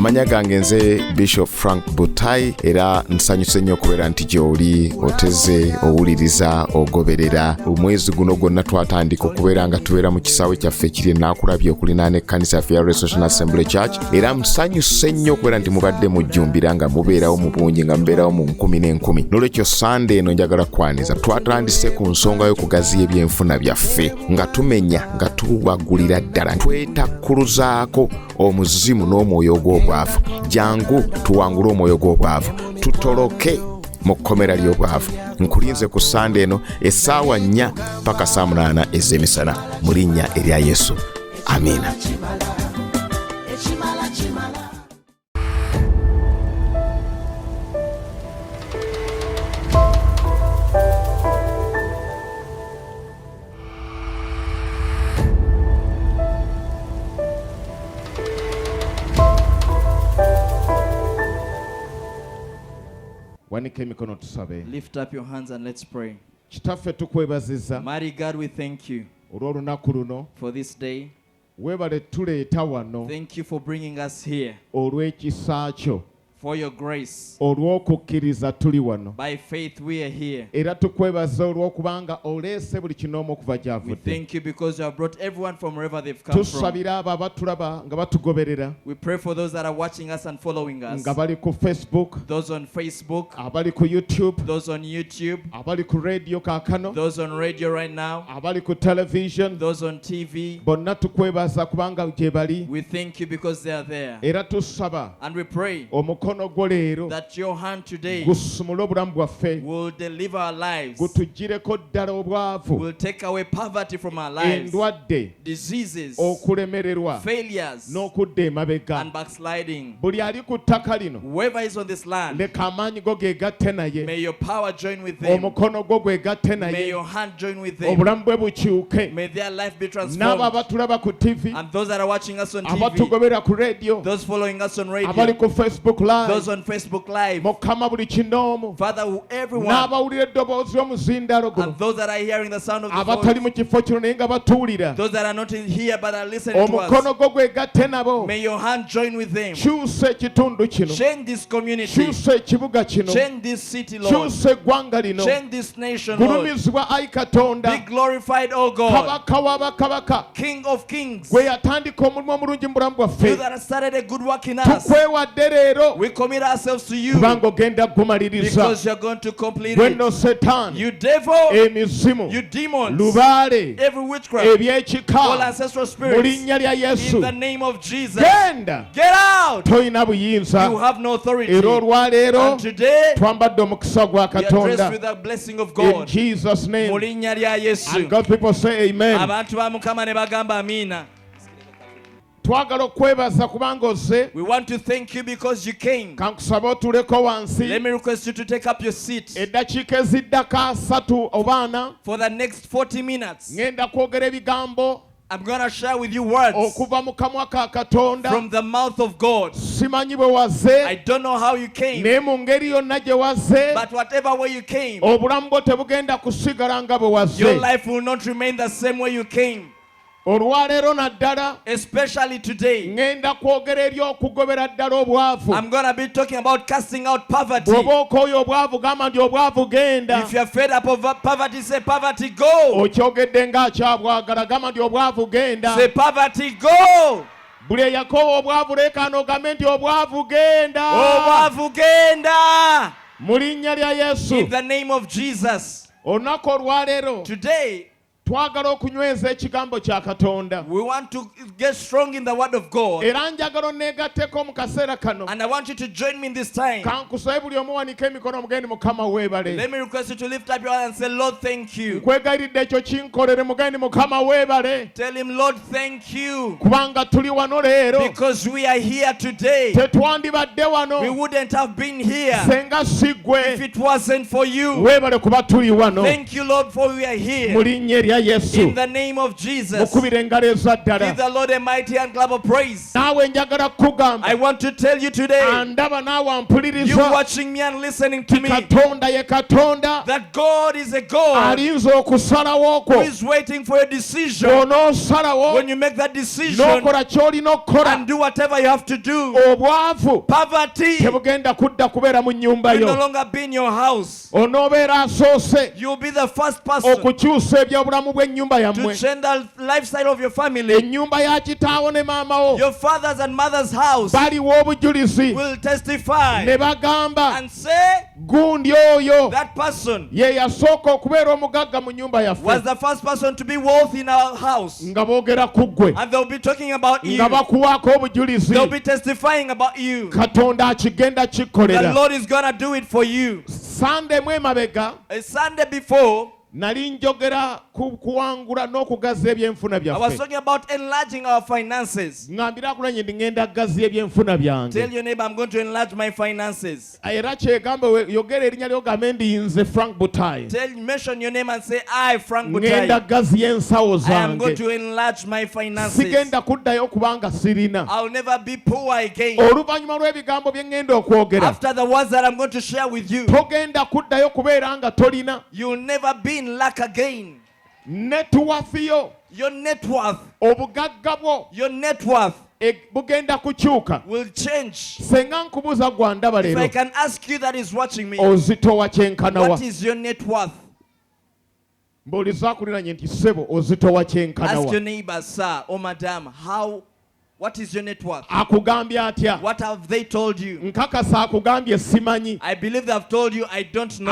Amanya gange nze Bishop Frank Butayi era nsanyuse nnyo okubeera nti gy'oli oteze owuliriza ogoberera omwezi guno gwonna twatandika okubeera nga tubeera mu kisaawe kyaffe ekiri Nakulabye okulinaana ekkanisa yaffe ya Restoration Assembly Church era nsanyuse nnyo okubeera nti mubadde mujjumbira nga mubeerawo mu bungi nga mubeerawo mu nkumi n'enkumi. N'olwekyo Sande eno njagala kwaniza twatandise ku nsonga y'okugaziya ebyenfuna byaffe nga tumenya nga tuwagulira ddala twetakuluzaako omuzimu n'omwoyo ogw'obwavu. Jangu tuwangule omwoyo gw'obwavu tutoloke mu kkomera ly'obwavu. Nkulinze ku Sande eno essaawa 4 paka 8 ez'emisana mu linnya erya Yesu. Amiina. Lift up your hands and let's pray. Mighty God, we thank you for this day. Thank you for bringing us here. For your grace. By faith we are here. We thank you because you have brought everyone from wherever they've come from. We pray for those that are watching us and following us. Those on Facebook, those on YouTube, those on radio right now, those on TV. We thank you because they are there. And we pray that your hand today will deliver our lives, will take away poverty from our lives, diseases, failures, and backsliding. Whoever is on this land, may your power join with them. May your hand join with them. May their life be transformed. And those that are watching us on TV, those following us on radio, those on Facebook Live, Father, everyone, and those that are hearing the sound of the voice, those that are not here but are listening to us, may your hand join with them. Change this community, change this city, Lord, change this nation, Lord. Be glorified, O God, King of Kings. You that have started a good work in us, we commit ourselves to you because you're going to complete it. You devil, you demons, every witchcraft, all ancestral spirits, in the name of Jesus, get out. You have no authority. And today, we are dressed with the blessing of God. In Jesus' name. And God's people say amen. We want to thank you because you came. Let me request you to take up your seat. For the next 40 minutes, I'm going to share with you words from the mouth of God. I don't know how you came, but whatever way you came, your life will not remain the same way you came. Especially today, I'm going to be talking about casting out poverty. If you're fed up of poverty, say poverty go. Say poverty go. In the name of Jesus. Today, we want to get strong in the word of God. And I want you to join me in this time. Let me request you to lift up your hand and say, Lord, thank you. Tell him, Lord, thank you. Because we are here today. We wouldn't have been here if it wasn't for you. Thank you, Lord, for we are here. In the name of Jesus. Give the Lord a mighty hand clap of praise. I want to tell you today, you watching me and listening to me, that God is a God who is waiting for a decision. When you make that decision and do whatever you have to do, poverty will no longer be in your house. You'll be the first person to change the lifestyle of your family. Your fathers and mothers' house will testify and say that person was the first person to be wealthy in our house. And they'll be talking about you. They'll be testifying about you. The Lord is going to do it for you. A Sunday before, I was talking about enlarging our finances. Tell your neighbor, I'm going to enlarge my finances. Mention your name and say, I, Frank Butayi, I am going to enlarge my finances. I'll never be poor again. After the words that I'm going to share with you, you'll never be in lack again. Your net worth will change. If I can ask you that is watching me, what is your net worth? Ask your neighbor, sir or madam, what is your net worth? What have they told you? I believe they have told you, I don't know.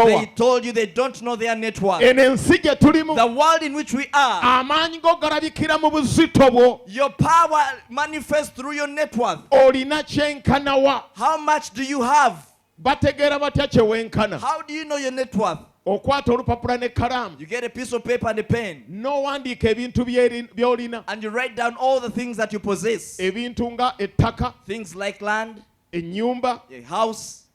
They told you they don't know their net worth. The world in which we are, your power manifests through your net worth. How much do you have? How do you know your net worth? You get a piece of paper and a pen, and you write down all the things that you possess. Things like land, a house,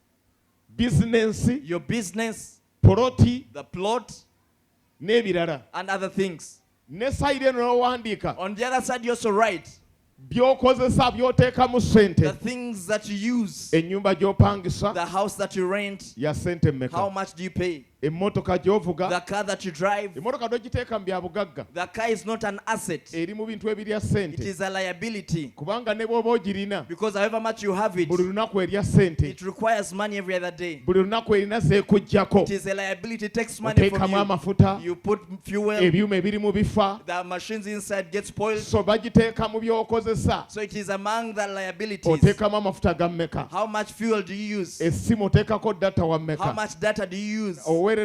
your business, the plot, and other things. On the other side, you also write the things that you use, the house that you rent, how much do you pay? The car that you drive. The car is not an asset. It is a liability. Because however much you have it, it requires money every other day. It is a liability. It takes money from you. You put fuel. The machines inside get spoiled. So it is among the liabilities. How much fuel do you use? How much data do you use? How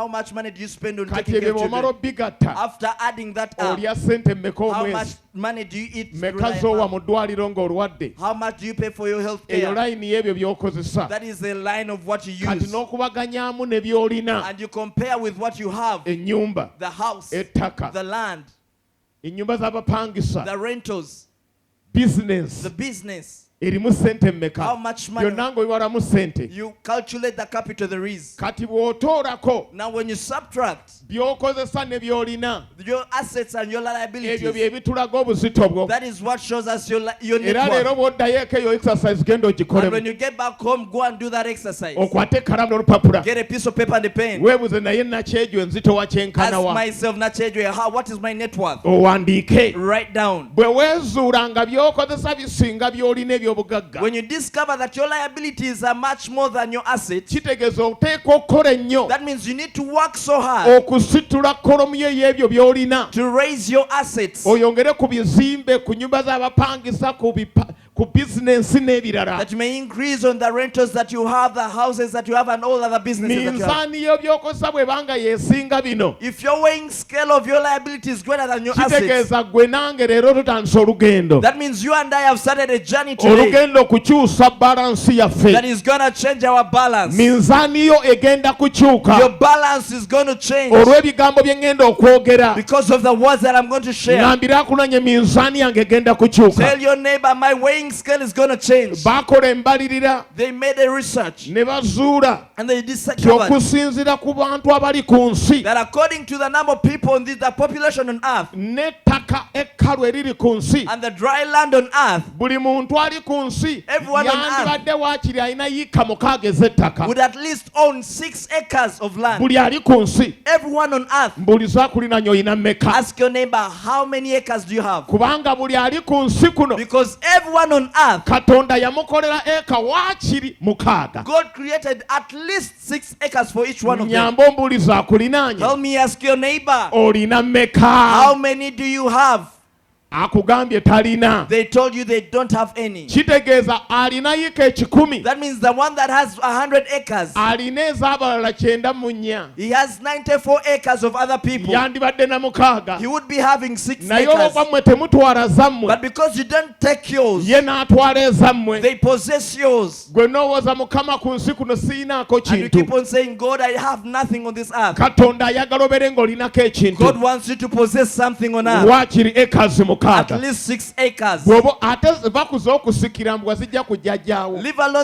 much money do you spend on taking care of children? After adding that up, how much money do you eat? How much do you pay for your health care? That is the line of what you use. And you compare with what you have. The house, the land, the rentals, the business. How much money? You calculate the capital there is. Now when you subtract your assets and your liabilities, that is what shows us your net worth. And when you get back home, go and do that exercise. Get a piece of paper and a pen. Ask myself, what is my net worth? Write down. When you discover that your liabilities are much more than your assets, that means you need to work so hard to raise your assets, that you may increase on the rentals that you have, the houses that you have, and all other businesses that you have. If your weighing scale of your liability is greater than your assets, that means you and I have started a journey today that is going to change our balance. Your balance is going to change because of the words that I'm going to share. Tell your neighbor, my weighing weighing scale is going to change. They made a research and they discovered that according to the number of people in the population on earth and the dry land on earth, everyone on earth would at least own 6 acres of land. Everyone on earth. Ask your neighbor, how many acres do you have? Because everyone on earth, God created at least 6 acres for each one of them. Help me ask your neighbor, how many do you have? They told you they don't have any. That means the one that has 100 acres, he has 94 acres of other people. He would be having 6 acres. But because you don't take yours, they possess yours. And you keep on saying, God, I have nothing on this earth. God wants you to possess something on earth. At least 6 acres. Leave alone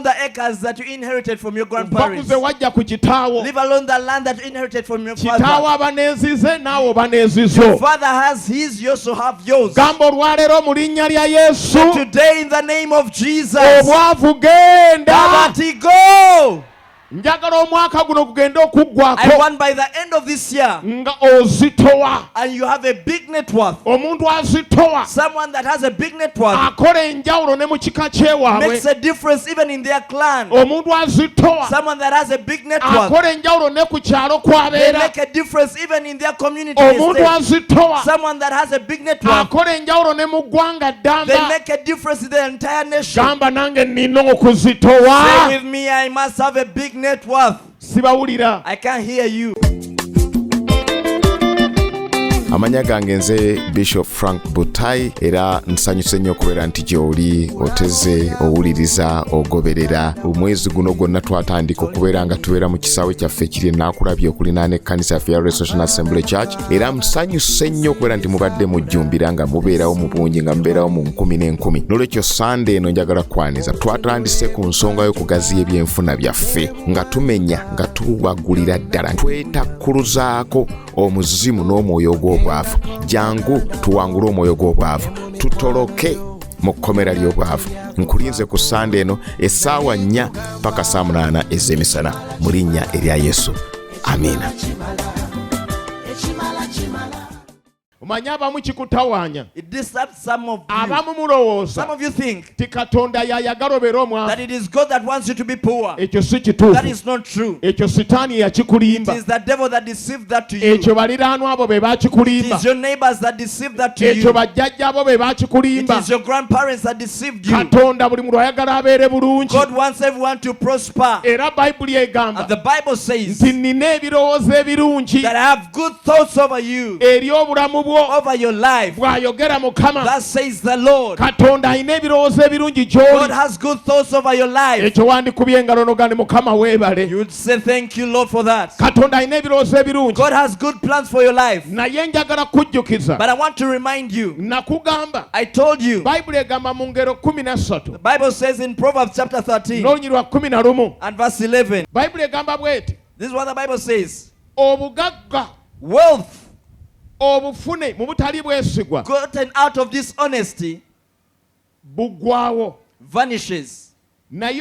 the acres that you inherited from your grandparents. Leave alone the land that you inherited from your father. Your father has his, you also have yours. So today in the name of Jesus, poverty go. I want by the end of this year, and you have a big net worth. Someone that has a big net worth makes a difference even in their clan. Someone that has a big net worth, they make a difference even in their community. Someone that has a big net worth, they make a difference in the entire nation. Say with me, I must have a big net worth. I can't hear you. Amanya gange nze Bishop Frank Butayi era nsanyuse nnyo kubeera nti gy'oli oteze owuliriza ogoberera omwezi guno gwonna twatandika okubeera nga tubeera mu kisaawe kyaffe ekiri Naakulabye okulinaana ekkanisa yaffe ya Restoration Assembly Church era nsanyuse nnyo okubeera nti mubadde mujjumbira nga mubeerawo mu bungi nga mubeerawo mu 10,000. N'olwekyo Sunday eno njagala kwaniza twatandise ku nsonga y'okugaziya ebyenfuna byaffe nga tumenya nga tubagulira ddala twetakkuluzaako omuzimu n'omwoyo ogw'obwavu. Jangu tuwangule omwoyo gw'obwavu, tutoloke mu kkomera ly'obwavu. Nkulinze ku Sunday eno essaawa 4 paka 8 ez'emisana mu linnya erya Yesu. Amina. It disturbs some of you. Some of you think that it is God that wants you to be poor. That is not true. It is the devil that deceived that to you. It is your neighbors that deceived that to you. It is your grandparents that deceived you. God wants everyone to prosper. And the Bible says that I have good thoughts over you, over your life. That says the Lord. God has good thoughts over your life. You would say thank you, Lord, for that. God has good plans for your life. But I want to remind you, I told you, the Bible says in Proverbs chapter 13 and verse 11, this is what the Bible says: wealth gotten out of dishonesty vanishes. But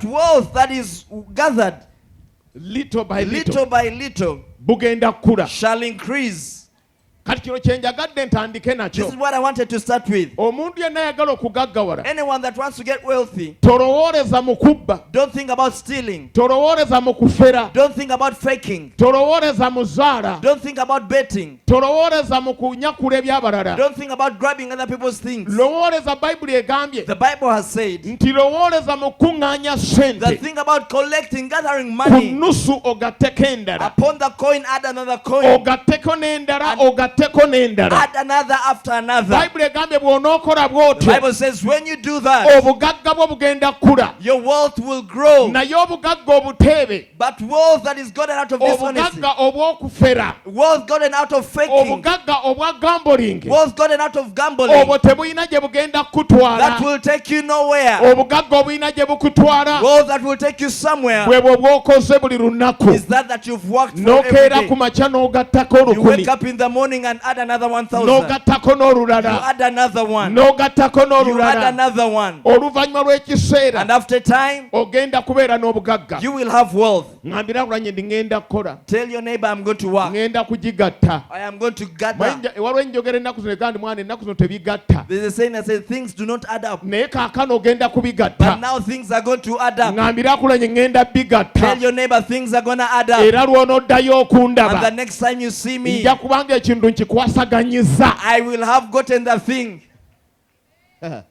wealth that is gathered little by little shall increase. This is what I wanted to start with. Anyone that wants to get wealthy, don't think about stealing. Don't think about faking. Don't think about betting. Don't think about grabbing other people's things. The Bible has said that think about collecting, gathering money. Upon the coin, add another coin. add another after another. The Bible says when you do that, your wealth will grow. But wealth that is gotten out of dishonesty, wealth gotten out of faking, wealth gotten out of gambling, that will take you nowhere. Wealth that will take you somewhere is that you've worked for every day. You wake up in the morning and add another 1,000. You add another one. You add another one. And after time, you will have wealth. Tell your neighbor, I'm going to work. I am going to gather. There's a saying that says things do not add up. But now things are going to add up. Tell your neighbor things are going to add up. And the next time you see me, I will have gotten the thing. I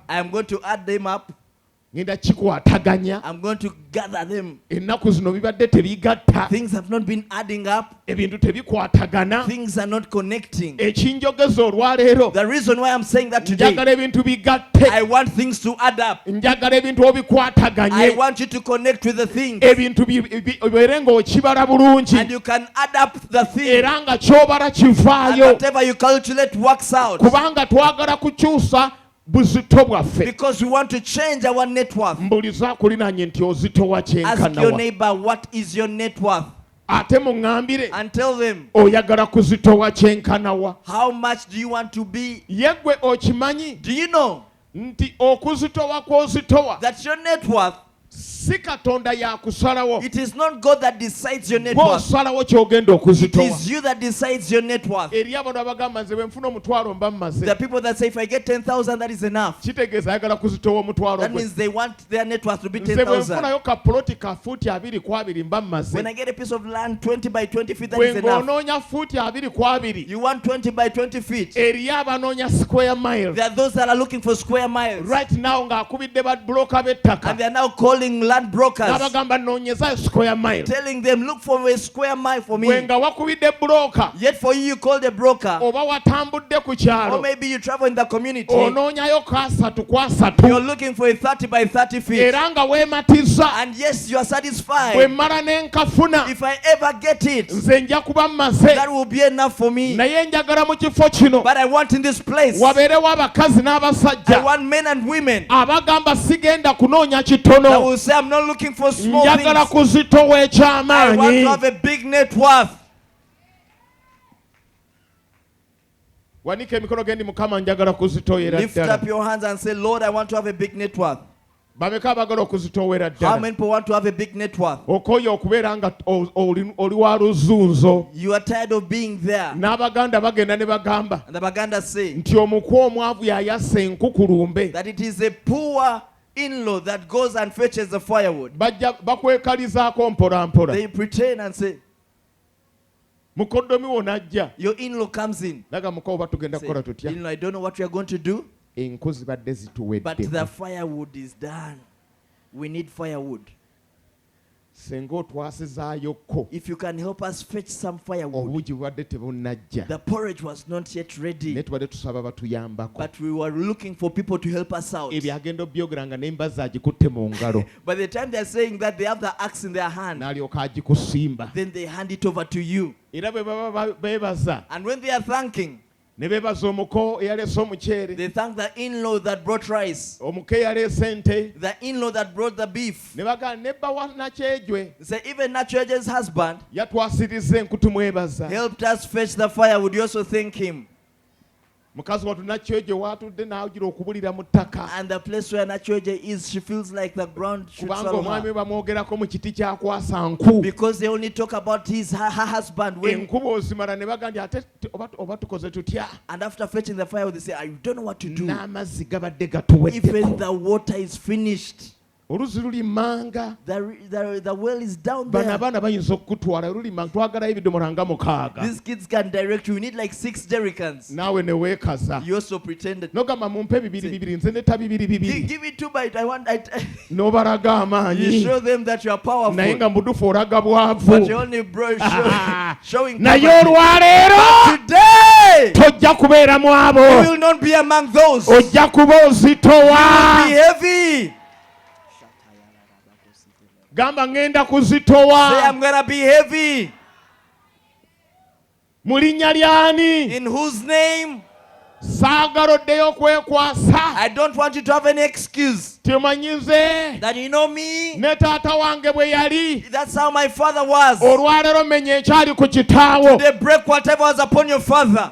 am going to add them up. I'm going to gather them. Things have not been adding up. Things are not connecting. The reason why I'm saying that today, I want things to add up. I want you to connect with the things. And you can add up the thing. And whatever you calculate works out. Because we want to change our net worth. Ask your neighbor, what is your net worth? And tell them, how much do you want to be? Do you know that your net worth, it is not God that decides your net worth. It is you that decides your net worth. There are people that say, if I get 10,000, that is enough. That means they want their net worth to be 10,000. When I get a piece of land 20 by 20 feet, that is enough. You want 20 by 20 feet. There are those that are looking for square miles. Right now, and they are now calling land brokers, telling them, look for a square mile for me. Yet for you call the broker. Or maybe you travel in the community, you're looking for a 30 by 30 feet, and yes, you are satisfied. If I ever get it, that will be enough for me. But I want in this place, I want men and women that will say, I'm not looking for small things. I want to have a big net worth. Lift up your hands and say, Lord, I want to have a big net worth. How many people want to have a big net worth? You are tired of being there. And the Baganda say that it is a poor in-law that goes and fetches the firewood. They pretend and say, your in-law comes in. Say, in-law, I don't know what we are going to do, but the firewood is done. We need firewood. If you can help us fetch some firewood. The porridge was not yet ready, but we were looking for people to help us out. By the time they're saying that, they have the axe in their hand, then they hand it over to you. And when they are thanking, they thank the in-law that brought rice, the in-law that brought the beef. They say, even Nachoje's husband helped us fetch the firewood. You also thank him. And the place where Nachoje is, she feels like the ground should swallow her. Because they only talk about her husband. And after fetching the fire, they say, I don't know what to do. Even the water is finished. oluzi luli manga the well is down there. bano abaana bayinza okukutwala luli manga twagalayo ebidomola nga mukaaga. These kids can direct you. You need like 6 jerrycans. Naawe ne weekaza You also pretended. nogamba mumpe bibiri nze neta bibiri Give it 2 bites. I want. n'obalaga amaanyi You show them that you are powerful. naye nga mudufu olaga bwavu But you only showing naye poverty. olwaleero Today, tojja kubeera mu abo you will not be among those. ojja kuba ozitowa Be heavy. gamba ngenda Say, kuzitowa I'm gonna be heavy. mu linnya ly'ani In whose name? saagala oddeyo okwekwasa I don't want you to have any excuse temanyize that you know me. ne taata wange bwe yali That's how my father was. olwaleero menya ekyali ku kitaawo They break whatever was upon your father.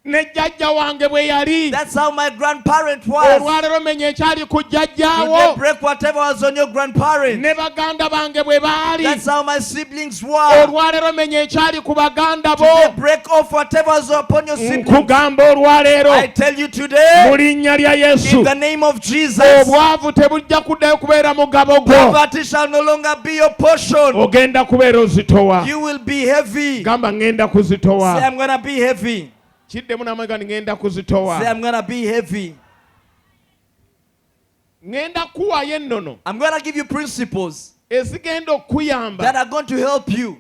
ne jjajja wange bwe yali That's how my grandparent was. olwaleero menya ekyali ku They jjajjaawo break whatever was on your grandparent. ne baganda bange bwe baali That's how my siblings were. olwaleero menya ekyali ku baganda bo They break off whatever was upon your siblings. nkugamba olwaleero I tell you today, mu linnya lya in yesu the name of Jesus, obwavu tebujja kuddayo kubeera mugabo gwo poverty shall no longer be your portion. ogenda kubeera ozitowa You will be heavy. gamba ngenda Say, kuzitowa I'm gonna be heavy. kiddemu n'amagga ni ngenda Say, kuzitowa I'm gonna be heavy. ngenda kuwayo ennono I'm gonna give you principles ezigenda okuyamba that are going to help you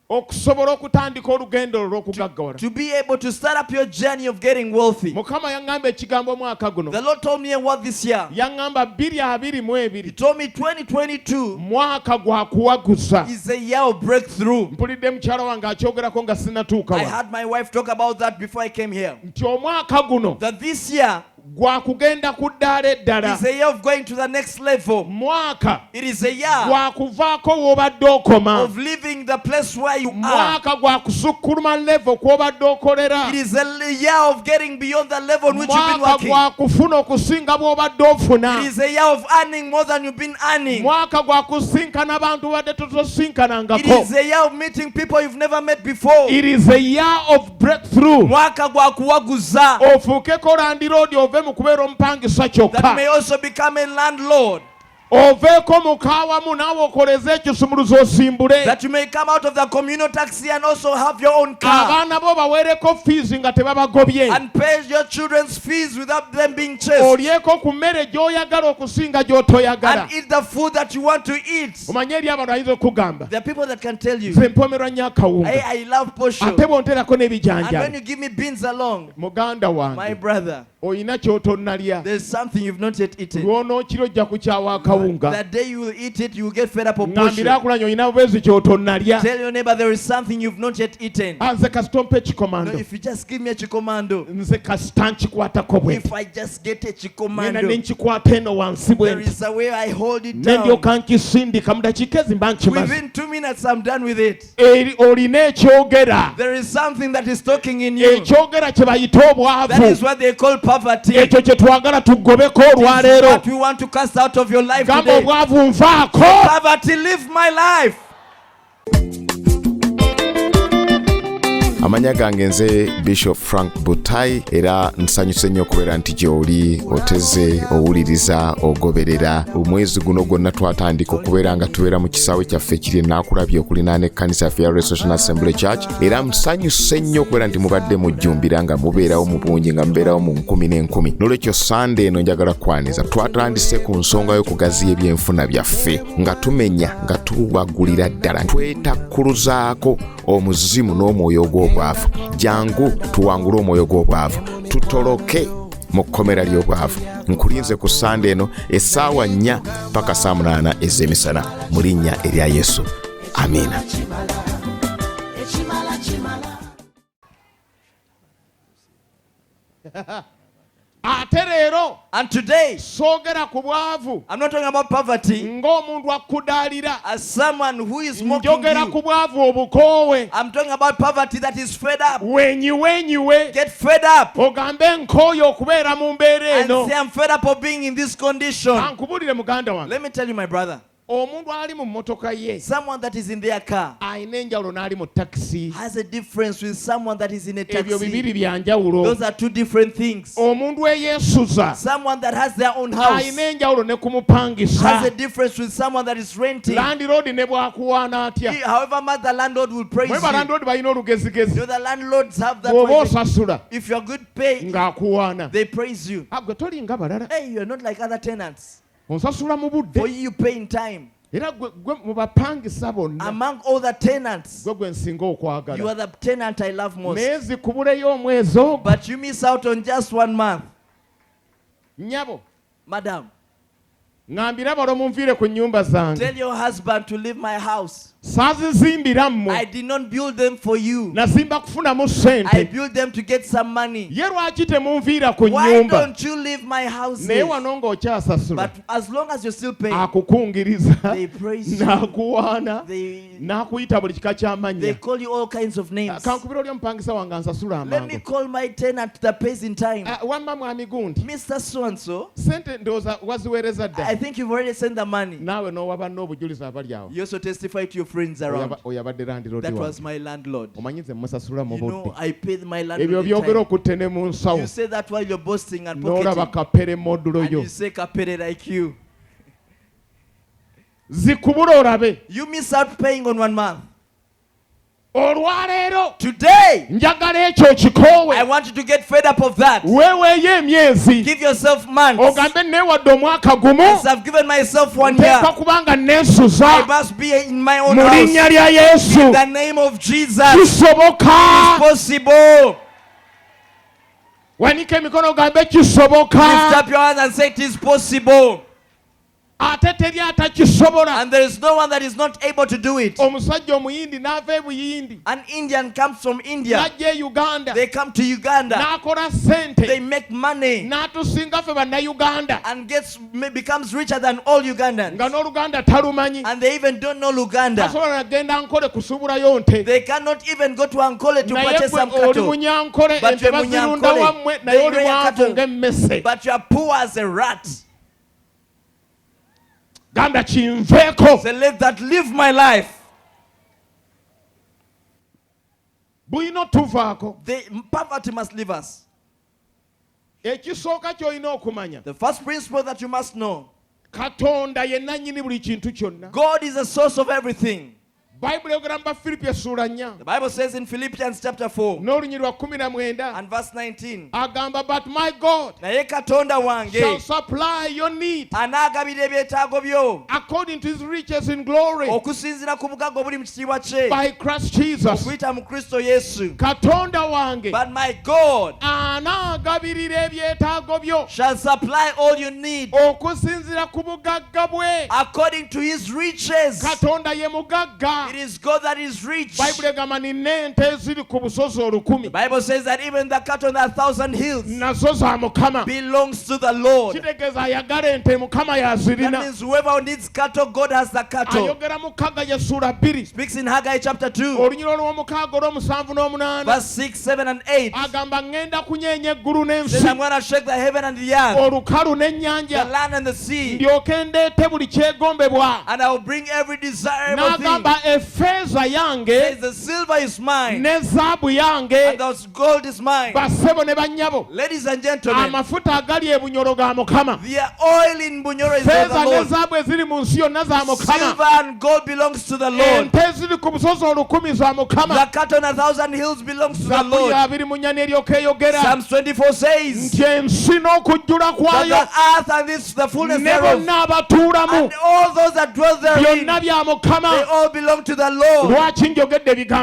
okusobola okutandika olugendo olw'okugaggawala to be able to start up your journey of getting wealthy. mukama yaŋŋamba ekigambo omwaka guno The Lord told me a word this year. yaŋŋamba 2022 He told me 2022 mwaka gwa kuwaguza is a year of breakthrough. mpulidde mukyala wange akyogerako nga I sinnatuukawa had my wife talk about that before I came here. nti omwaka guno That this year gwa kugenda ku ddaala eddala is a year of going to the next level. mwaka It is a year gwa kuvaako w'obadde okoma of leaving the place where you are. mwaka gwa kusukkuluma levo kw'obadde okolera It is a year of getting beyond the level on which you've been mwaka working. gwa kufuna okusinga bw'obadde ofuna It is a year of earning more than you've been earning. mwaka gwa kusinkana abantu badde It totosinkanangako is a year of meeting people you've never met before. it is a year of breakthrough Mwaka gwa kuwaguza. ofuukeko landiroodi ove mu kubeera omupangisa That kyokka may also become a landlord. oveeko mukaawamu naawe okoleze ekisumuluzo osimbule That you may come out of the communal taxi and also have your own car. abaana bo baweereko fiizi nga tebabagobye And pay your children's fees without them being chased. olyeko ku mmere gy'oyagala okusinga gy'otoyagala And eat the food that you want to eat. omanye eri abantu ayinza okugamba There are people that can tell you, nze mpomerwa nnyo akawunga I love posho. ate bw'onterako And when n'ebijanjalo you give me beans along, muganda my wange brother, olina ky'otonnalya there's something you've not yet eaten. lwonookiro ojja kukyawa akawunga That day you will eat it, you will get fed up of ŋŋambira posho. akulanya olina bubeezi ky'otonnalya Tell your neighbor there is something you've not yet eaten. nze kasita ompa No, ekikomando if you just give me a chikomando, nze kasita nkikwatako bwe if I just get a ngenda chikomando, ne nkikwata eno wansi bwe there nti is a way I hold it ne down. ndyoka nkisindika mu dakiika ezi mba nkimaze Within 2 minutes, I'm done with it. olina ekyogera There is something that is talking in you. ekyogera kye bayita That obwavu is what they call poverty. ekyo kye twagala tugobeko This is olwaleero what we want to cast out of your life gamba today. obwavu nvaako Poverty, live my life. amanya gange nze Bishop Frank Butayi era nsanyuse nnyo okubeera nti gy'oli oteze owuliriza ogoberera omwezi guno gwonna twatandika okubeera nga tubeera mu kisaawe kyaffe ekiri enaakulabye okulinaana ekkanisa yaffe ya Restoration Assembly Church era nsanyuse nnyo okubeera nti mubadde mujjumbira nga mubeerawo mu bungi nga mubeerawo mu 10,000 n'olwekyo sande eno njagala kwaniza twatandise ku nsonga y'okugaziya ebyenfuna byaffe nga tumenya nga tuwagulira ddala twetakkuluzaako omuzimu n'omwoyo ogw'obwavu jangu tuwangule omwoyo gw'obwavu tutoloke mu kkomera ly'obwavu nkulinze ku sande eno essaawa 4 paka saa 8 ez'emisana mu linnya erya Yesu amiina. ate leero And today, soogera ku bwavu I'm not talking about poverty ng'omuntu akkudaalira as someone who is mocking njogera ku you. bwavu obukoowe I'm talking about poverty that is fed up. wenyiwenyiwe Get fed up ogambe nkooyo okubeera mu mbeera and eno say, I'm fed up of being in this condition. ankubulire muganda wange Let me tell you, my brother, Someone that is in their car has a difference with someone that is in a taxi. Those are two different things. Someone that has their own house has a difference with someone that is renting. However much the landlord will praise you. The landlords have that way. If you're good pay, they praise you. Hey, you're not like other tenants. For you pay in time. Among all the tenants, you are the tenant I love most. But you miss out on just 1 month. Madam, tell your husband to leave my house. I did not build them for you. I built them to get some money. Why don't you leave my house? But as long as you're still paying, they praise you. They call you all kinds of names. Let me call my tenant that pays in time. Mr. So-and-so, I think you've already sent the money. You also testify to your friends around. That was my landlord. You know, I paid my landlord. You say that while you're boasting and pocketing. And you say kapere like you. You miss out paying on 1 month. Today, I want you to get fed up of that. Give yourself months. Yes, I've given myself 1 year. I must be in my own house. In the name of Jesus. It's possible. Lift up your hands and say it is possible. And there is no one that is not able to do it. An Indian comes from India. They come to Uganda. They make money and becomes richer than all Ugandans. And they even don't know Luganda. They cannot even go to Ankole to purchase some cattle. But you're Munyankole. But you're poor as a rat. So let that live my life. The poverty must leave us. The first principle that you must know: God is the source of everything. The Bible says in Philippians chapter 4 and verse 19, but my God shall supply your need according to his riches in glory by Christ Jesus. But my God shall supply all you need according to his riches. It is God that is rich. The Bible says that even the cattle on 1,000 hills belongs to the Lord. That means whoever needs cattle, God has the cattle. Speaks in Haggai chapter 2 verse 6, 7 and 8. Says, I'm going to shake the heaven and the earth, the land and the sea, and I will bring every desirable thing. Says the silver is mine and the gold is mine. Ladies and gentlemen, the oil in Bunyoro is of the Lord. Silver and gold belongs to the Lord. The cattle on 1,000 hills belongs to the Lord. Psalms 24 says that the earth and the fullness thereof and all those that dwell therein, they all belong to the Lord.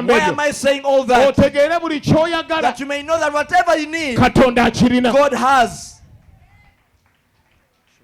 Why am I saying all that? That you may know that whatever you need, God has.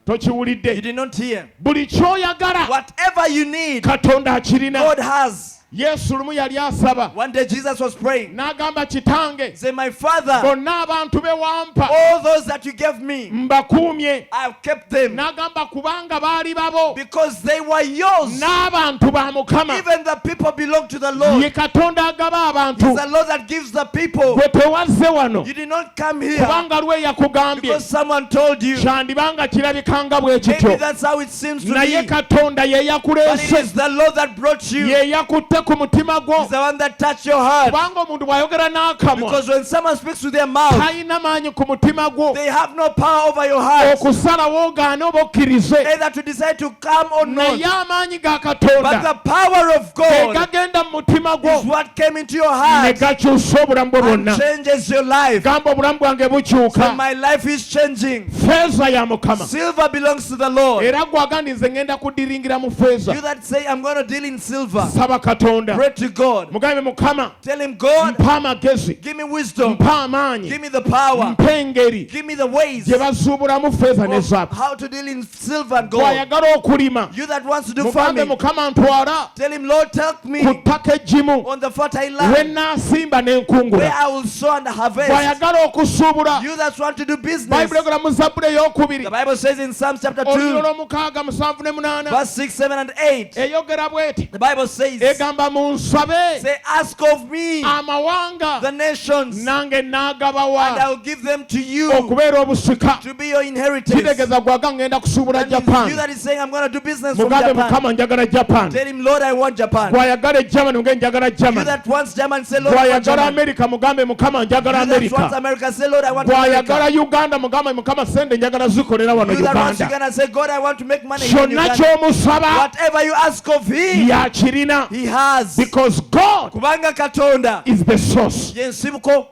You did not hear. Whatever you need, God has. Yesu lumu yali asaba. One day Jesus was praying. N'agamba kitange. Say, my Father, bonna abantu be wampa. all those that you gave me, mbakuumye. I have kept them. N'agamba kubanga baali babo. Because they were yours. N'abantu ba Mukama. Even the people belong to the Lord. Ye Katonda agaba abantu. It's the Lord that gives the people. Gwe tewazze wano. You did not come here. Kubanga lwe yakugambye. Because someone told you. Kyandibanga kirabikanga bwe kityo. Maybe that's how it seems to naye me. Katonda ye yakuleese. But it is the Lord that brought you. Ye yakutte ku mutima gwo. He's the one that touched your heart. Kubanga omuntu bw'ayogera n'akamwa. Because when someone speaks with their mouth, talina maanyi ku mutima gwo. they have no power over your heart. Okusalawo ogaane oba okkirize. Either to decide to come or not. naye amaanyi ga Katonda. But the power of God gagenda mu mutima gwo. is what came into your heart. Ne gakyusa obulamu bwo bwonna. And changes your life. Gamba obulamu bwange bukyuka. So my life is changing. Feeza ya Mukama. Silver belongs to the Lord. Era gwagandi nze ngenda kudiringira mu feeza. You that say I'm going to deal in silver. Saba Katonda. Pray to God. Mugambe Mukama. Tell him, God, mpa amagezi. give me wisdom. Mpa amaanyi. Give me the power. Mpa engeri. Give me the ways gye bazuubulamu feeza ne zaabu. how to deal in silver and gold. Bw'ayagala okulima. You that wants to do mugambe farming. Mukama ntwala. Tell him, Lord, take me ku ttaka eggimu. on the fertile we land naasimba where n'enkungula. I will sow and harvest. bw'ayagala okusuubula. You that want to do business. bayibuli egula mu Zabbuli ey'okubiri. The Bible says in Psalms chapter 2, olulyo lw'omukaaga musanvu ne munaana. verse 6, 7, and 8. eyogera bw'eti. The Bible says, egamba munsabe. say, ask of me amawanga. the nations, nange and naagabawa. I will give them to you okubeera obusika. to be your inheritance. kitegeeza gwaga ngenda kusuubula And you Japan. that is saying, I'm going to do business from mugambe Japan. Mukama njagala Japan. Tell him, Lord, I want Japan. bw'ayagala Germany mugambe njagala You Germany. that wants German, say, Lord, I want bw'ayagala German. America mugambe Mukama njagala You that wants America. America, say, Lord, I want bw'ayagala America. Uganda mugambe Mukama sente njagala zikolera wano You that wants Uganda. Uganda, say, God, I want to make money here in kyonna Uganda. ky'omusaba Whatever you ask of him, yakirina. he has. Because God Kubanga Katonda is the source. yensibuko.